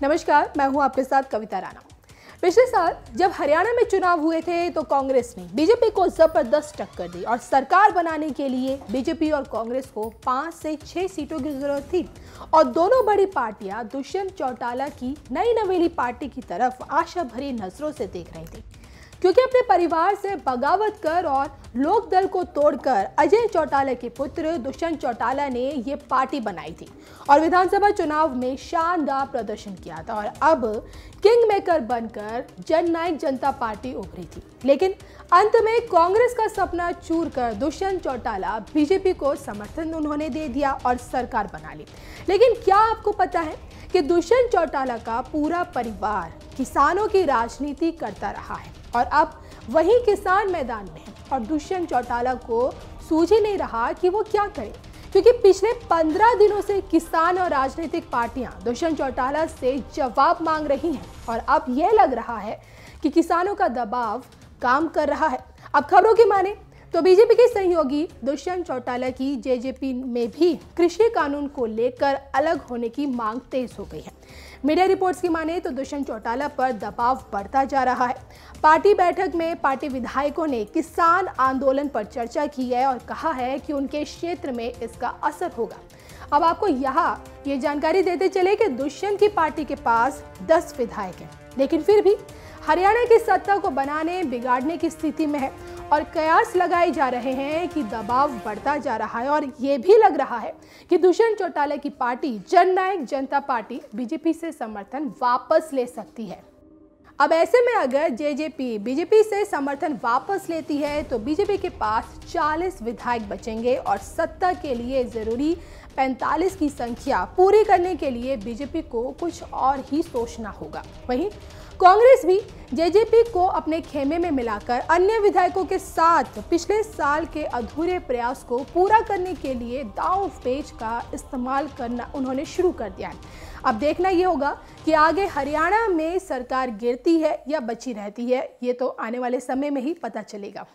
नमस्कार, मैं हूं आपके साथ कविता राणा। पिछले साल जब हरियाणा में चुनाव हुए थे तो कांग्रेस ने बीजेपी को जबरदस्त टक्कर दी और सरकार बनाने के लिए बीजेपी और कांग्रेस को 5 से 6 सीटों की जरूरत थी और दोनों बड़ी पार्टियां दुष्यंत चौटाला की नई नवेली पार्टी की तरफ आशा भरी नजरों से देख रही थी, क्योंकि अपने परिवार से बगावत कर और लोक दल को तोड़कर अजय चौटाला के पुत्र दुष्यंत चौटाला ने ये पार्टी बनाई थी और विधानसभा चुनाव में शानदार प्रदर्शन किया था और अब किंग मेकर बनकर जननायक जनता पार्टी उभरी थी। लेकिन अंत में कांग्रेस का सपना चूर कर दुष्यंत चौटाला बीजेपी को समर्थन उन्होंने दे दिया और सरकार बना ली। लेकिन क्या आपको पता है कि दुष्यंत चौटाला का पूरा परिवार किसानों की राजनीति करता रहा है और अब वही किसान मैदान में है और दुष्यंत चौटाला को सूझ ही नहीं रहा कि वो क्या करे, क्योंकि पिछले 15 दिनों से किसान और राजनीतिक पार्टियां दुष्यंत चौटाला से जवाब मांग रही हैं और अब यह लग रहा है कि किसानों का दबाव काम कर रहा है। अब खबरों की माने तो बीजेपी के सहयोगी दुष्यंत चौटाला की जेजेपी में भी कृषि कानून को लेकर अलग होने की मांग तेज हो गई है। मीडिया रिपोर्ट्स की माने तो दुष्यंत चौटाला पर दबाव बढ़ता जा रहा है। पार्टी बैठक में पार्टी विधायकों ने किसान आंदोलन पर चर्चा की है और कहा है कि उनके क्षेत्र में इसका असर होगा। अब आपको यहाँ ये जानकारी देते चले कि दुष्यंत की पार्टी के पास 10 विधायक हैं, लेकिन फिर भी हरियाणा की सत्ता को बनाने बिगाड़ने की स्थिति में है और कयास लगाए जा रहे हैं कि दबाव बढ़ता जा रहा है और ये भी लग रहा है कि दुष्यंत चौटाला की पार्टी जननायक जनता पार्टी बीजेपी से समर्थन वापस ले सकती है। अब ऐसे में अगर जेजेपी बीजेपी से समर्थन वापस लेती है तो बीजेपी के पास 40 विधायक बचेंगे और सत्ता के लिए जरूरी 45 की संख्या पूरी करने के लिए बीजेपी को कुछ और ही सोचना होगा। वहीं कांग्रेस भी जेजेपी को अपने खेमे में मिलाकर अन्य विधायकों के साथ पिछले साल के अधूरे प्रयास को पूरा करने के लिए दांव पेच का इस्तेमाल करना उन्होंने शुरू कर दिया है। अब देखना ये होगा कि आगे हरियाणा में सरकार गिरती है या बची रहती है, ये तो आने वाले समय में ही पता चलेगा।